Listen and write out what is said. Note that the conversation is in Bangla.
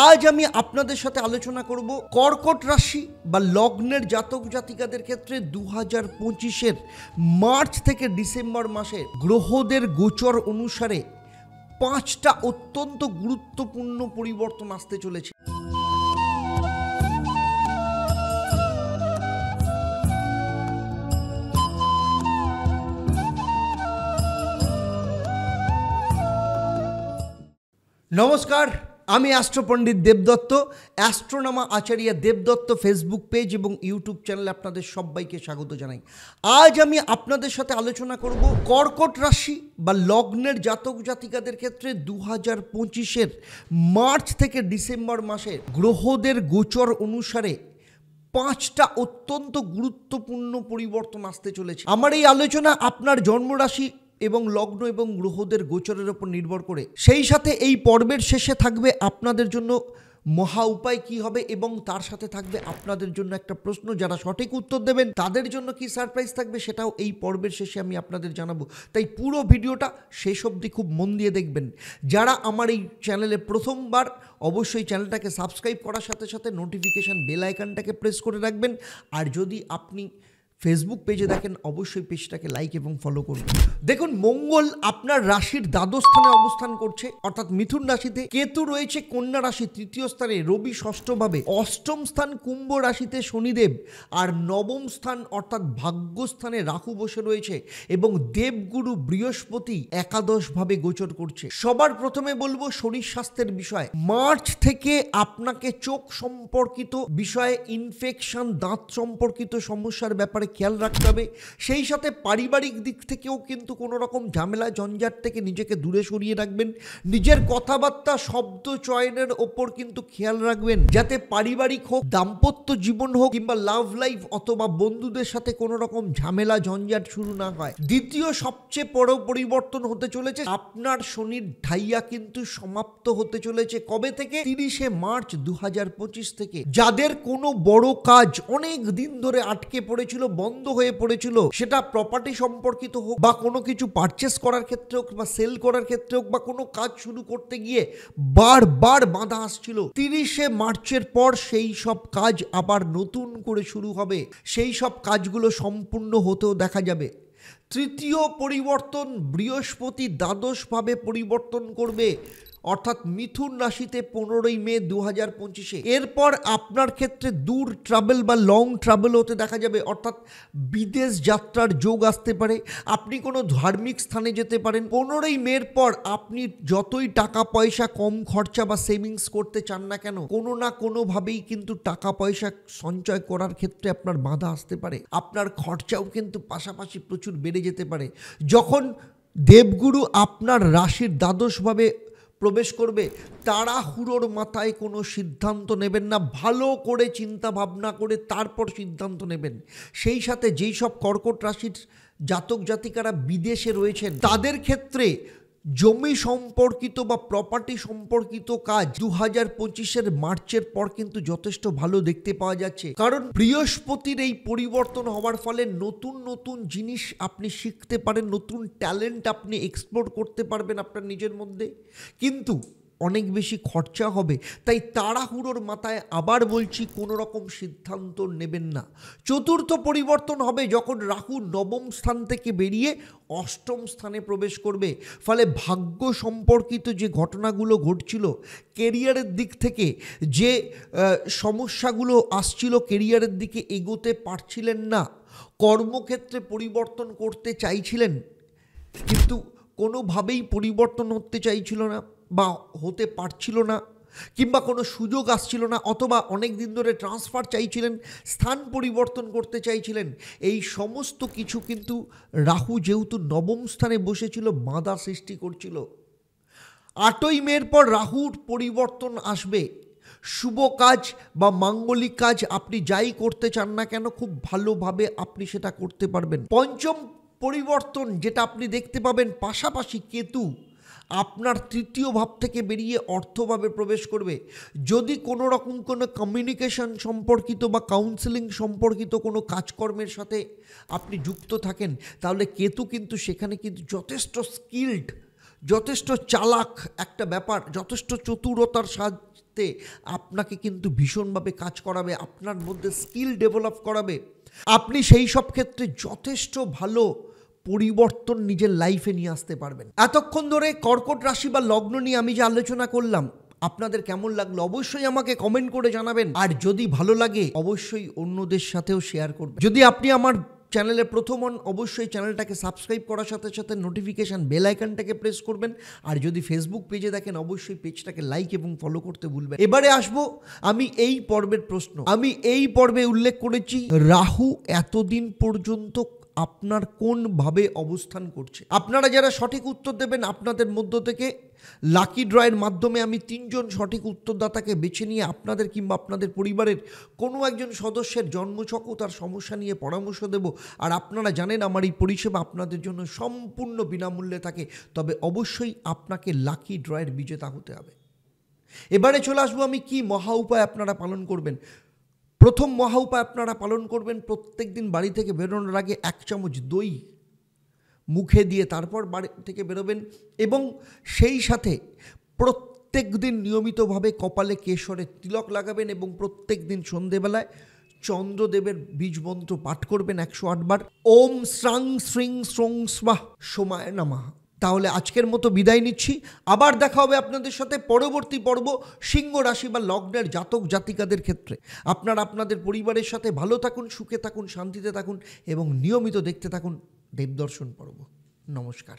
আজ আমি আপনাদের সাথে আলোচনা করব কর্কট রাশি বা লগ্নের জাতক জাতিকাদের ক্ষেত্রে 2025-এর মার্চ থেকে ডিসেম্বর মাসে গ্রহদের গোচর অনুসারে 5টা অত্যন্ত গুরুত্বপূর্ণ পরিবর্তন আসতে চলেছে। নমস্কার, আমি অ্যাস্ট্রো পণ্ডিত দেবদত্ত, অ্যাস্ট্রোনামা আচার্য দেবদত্ত ফেসবুক পেজ এবং ইউটিউব চ্যানেলে আপনাদের সবাইকে স্বাগত জানাই। আজ আমি আপনাদের সাথে আলোচনা করব কর্কট রাশি বা লগ্নের জাতক জাতিকাদের ক্ষেত্রে 2025-এর মার্চ থেকে ডিসেম্বর মাসে গ্রহদের গোচর অনুসারে 5টা অত্যন্ত গুরুত্বপূর্ণ পরিবর্তন আসতে চলেছে। আমার এই আলোচনা আপনার জন্মরাশি এবং লগ্ন এবং গ্রহদের গোচরের উপর নির্ভর করে। সেই সাথে এই পর্বের শেষে থাকবে আপনাদের জন্য মহা উপায় কি হবে এবং তার সাথে থাকবে আপনাদের জন্য একটা প্রশ্ন, যারা সঠিক উত্তর দেবেন তাদের জন্য কি সারপ্রাইজ থাকবে সেটাও এই পর্বের শেষে আমি আপনাদের জানাবো। তাই পুরো ভিডিওটা শেষ অবধি খুব মন দিয়ে দেখবেন। যারা আমার এই চ্যানেলে প্রথমবার, অবশ্যই চ্যানেলটাকে সাবস্ক্রাইব করার সাথে সাথে নোটিফিকেশান বেল আইকনটাকে প্রেস করে রাখবেন। আর যদি আপনি ফেসবুক পেজে দেখেন অবশ্যই পেজটাকে লাইক এবং ফলো করুন। দেখুন, মঙ্গল আপনার রাশির দ্বাদশ স্থানে অবস্থান করছে, অর্থাৎ মিথুন রাশিতে। কেতু রয়েছে কন্যা রাশি তৃতীয় স্থানে, রবি ষষ্ঠভাবে, অষ্টম স্থান কুম্ভ রাশিতে শনিদেব, আর নবম স্থান অর্থাৎ ভাগ্যস্থানে রাহু বসে রয়েছে এবং দেবগুরু বৃহস্পতি একাদশভাবে গোচর করছে। সবার প্রথমে বলবো শরীর স্বাস্থ্যের বিষয়। মার্চ থেকে আপনাকে চোখ সম্পর্কিত বিষয়ে, ইনফেকশন, দাঁত সম্পর্কিত সমস্যার ব্যাপারে খেয়াল রাখতে হবে। সেই সাথে পারিবারিক দিক থেকেও কিন্তু কোনো রকম ঝামেলা ঝঞ্ঝাট থেকে নিজেকে দূরে সরিয়ে রাখবেন। নিজের কথাবার্তা, শব্দ চয়নের ওপর কিন্তু খেয়াল রাখবেন, যাতে পারিবারিক হোক, দাম্পত্য জীবন হোক কিংবা লাভ লাইফ অথবা বন্ধুদের সাথে কোনো রকম ঝামেলা ঝঞ্ঝাট শুরু না হয়। দ্বিতীয় সবচেয়ে বড় পরিবর্তন হতে চলেছে, আপনার শনির ঢাইয়া কিন্তু সমাপ্ত হতে চলেছে। কবে থেকে? 30শে মার্চ 2025 থেকে। যাদের কোনো বড় কাজ অনেক দিন ধরে আটকে পড়েছিল, বন্ধ হয়ে পড়েছিল, সেটা প্রপার্টি সম্পর্কিত হোক বা কোনো কিছু পারচেস করার ক্ষেত্রে হোক বা সেল করার ক্ষেত্রে হোক বা কোনো কাজ শুরু করতে গিয়ে বারবার বাধা আসছিল, 30শে মার্চের পর সেই সব কাজ আবার নতুন করে শুরু হবে। সেই সব কাজগুলো সম্পূর্ণ হতেও দেখা যাবে। তৃতীয় পরিবর্তন, বৃহস্পতি দ্বাদশভাবে পরিবর্তন করবে, অর্থাৎ মিথুন রাশিতে 15ই মে 2025-এ। এরপর আপনার ক্ষেত্রে দূর ট্রাভেল বা লং ট্রাভেল হতে দেখা যাবে, অর্থাৎ বিদেশ যাত্রার যোগ আসতে পারে। আপনি কোনো ধার্মিক স্থানে যেতে পারেন। 15ই মের পর আপনি যতই টাকা পয়সা কম খরচা বা সেভিংস করতে চান না কেন, কোনো না কোনোভাবেই কিন্তু টাকা পয়সা সঞ্চয় করার ক্ষেত্রে আপনার বাধা আসতে পারে। আপনার খরচাও কিন্তু পাশাপাশি প্রচুর বেড়ে যেতে পারে। যখন দেবগুরু আপনার রাশির দ্বাদশভাবে প্রবেশ করবে, তাড়াহুড়োর মাথায় কোনো সিদ্ধান্ত নেবেন না, ভালো করে চিন্তা ভাবনা করে তারপর সিদ্ধান্ত নেবেন। সেই সাথে যেই সব কর্কট রাশির জাতক জাতিকারা বিদেশে রয়েছেন তাদের ক্ষেত্রে জমি সম্পর্কিত বা প্রপার্টি সম্পর্কিত কাজ 2025-এর মার্চের পর কিন্তু যথেষ্ট ভালো দেখতে পাওয়া যাচ্ছে। কারণ বৃহস্পতির এই পরিবর্তন হওয়ার ফলে নতুন নতুন জিনিস আপনি শিখতে পারেন, নতুন ট্যালেন্ট আপনি এক্সপ্লোর করতে পারবেন আপনার নিজের মধ্যে, কিন্তু অনেক বেশি খরচা হবে। তাই তাড়াহুড়োর মাথায় আবার বলছি, কোনো রকম সিদ্ধান্ত নেবেন না। চতুর্থ পরিবর্তন হবে যখন রাহু নবম স্থান থেকে বেরিয়ে অষ্টম স্থানে প্রবেশ করবে। ফলে ভাগ্য সম্পর্কিত যে ঘটনাগুলো ঘটছিল, কেরিয়ারের দিক থেকে যে সমস্যাগুলো আসছিল, কেরিয়ারের দিকে এগোতে পারছিলেন না, কর্মক্ষেত্রে পরিবর্তন করতে চাইছিলেন কিন্তু কোনোভাবেই পরিবর্তন হতে চাইছিল না বা হতে পারছিল না, কিংবা কোনো সুযোগ আসছিল না, অথবা অনেক দিন ধরে ট্রান্সফার চাইছিলেন, স্থান পরিবর্তন করতে চাইছিলেন, এই সমস্ত কিছু কিন্তু রাহু যেহেতু নবম স্থানে বসেছিল বাধা সৃষ্টি করছিল। 8ই মের পর রাহুর পরিবর্তন আসবে। শুভ কাজ বা মাঙ্গলিক কাজ আপনি যাই করতে চান না কেন, খুব ভালোভাবে আপনি সেটা করতে পারবেন। পঞ্চম পরিবর্তন যেটা আপনি দেখতে পাবেন, পাশাপাশি কেতু আপনার তৃতীয় ভাব থেকে বেরিয়ে অর্থভাবে প্রবেশ করবে। যদি কোনো রকম কোনো কমিউনিকেশন সম্পর্কিত বা কাউন্সেলিং সম্পর্কিত কোনো কাজকর্মের সাথে আপনি যুক্ত থাকেন, তাহলে কেতু কিন্তু সেখানে কিন্তু যথেষ্ট স্কিল্ড, যথেষ্ট চালাক একটা ব্যাপার, যথেষ্ট চতুরতার সাথে আপনাকে কিন্তু ভীষণভাবে কাজ করাবে, আপনার মধ্যে স্কিল ডেভেলপ করাবে। আপনি সেই সব ক্ষেত্রে যথেষ্ট ভালো পরিবর্তন নিজের লাইফে নিয়ে আসতে পারবেন। এতক্ষণ ধরে কর্কট রাশি বা লগ্ন নিয়ে আমি যে আলোচনা করলাম, আপনাদের কেমন লাগলো অবশ্যই আমাকে কমেন্ট করে জানাবেন। আর যদি ভালো লাগে অবশ্যই অন্যদের সাথেও শেয়ার করবেন। যদি আপনি আমার চ্যানেলে প্রথম হন, অবশ্যই চ্যানেলটাকে সাবস্ক্রাইব করার সাথে সাথে নোটিফিকেশান বেল আইকনটাকে প্রেস করবেন। আর যদি ফেসবুক পেজে দেখেন অবশ্যই পেজটাকে লাইক এবং ফলো করতে ভুলবেন। এবারে আসবো আমি এই পর্বের প্রশ্ন। আমি এই পর্বে উল্লেখ করেছি রাহু এতদিন পর্যন্ত আপনার কোনভাবে অবস্থান করছে। আপনারা যারা সঠিক উত্তর দেবেন, আপনাদের মধ্য থেকে লাকি ড্রয়ের মাধ্যমে আমি 3 জন সঠিক উত্তরদাতাকে বেছে নিয়ে আপনাদের কিংবা আপনাদের পরিবারের কোনো একজন সদস্যের জন্মছক ও তার সমস্যা নিয়ে পরামর্শ দেব। আর আপনারা জানেন আমার এই পরিষেবা আপনাদের জন্য সম্পূর্ণ বিনামূল্যে থাকে, তবে অবশ্যই আপনাকে লাকি ড্রয়ের বিজেতা হতে হবে। এবারে চলে আসবো আমি কি মহা উপায় আপনারা পালন করবেন। প্রথম মহা উপায় আপনারা পালন করবেন, প্রত্যেক দিন বাড়ি থেকে বেরোনোর আগে 1 চামচ দই মুখে দিয়ে তারপর বাড়ি থেকে বেরোবেন এবং সেই সাথে প্রত্যেক দিন নিয়মিতভাবে কপালে কেশরের তিলক লাগাবেন এবং প্রত্যেক দিন সন্ধেবেলায় চন্দ্রদেবের বীজ মন্ত্র পাঠ করবেন 108 বার। ওম শ্রাং শ্রিং শ্রং স্বাহ সোমায় নমঃ। তাহলে আজকের মতো বিদায় নিচ্ছি। আবার দেখা হবে আপনাদের সাথে পরবর্তী পর্ব সিংহ রাশি বা লগ্নের জাতক জাতিকাদের ক্ষেত্রে। আপনারা আপনাদের পরিবারের সাথে ভালো থাকুন, সুখে থাকুন, শান্তিতে থাকুন এবং নিয়মিত দেখতে থাকুন দেবদর্শন পর্ব। নমস্কার।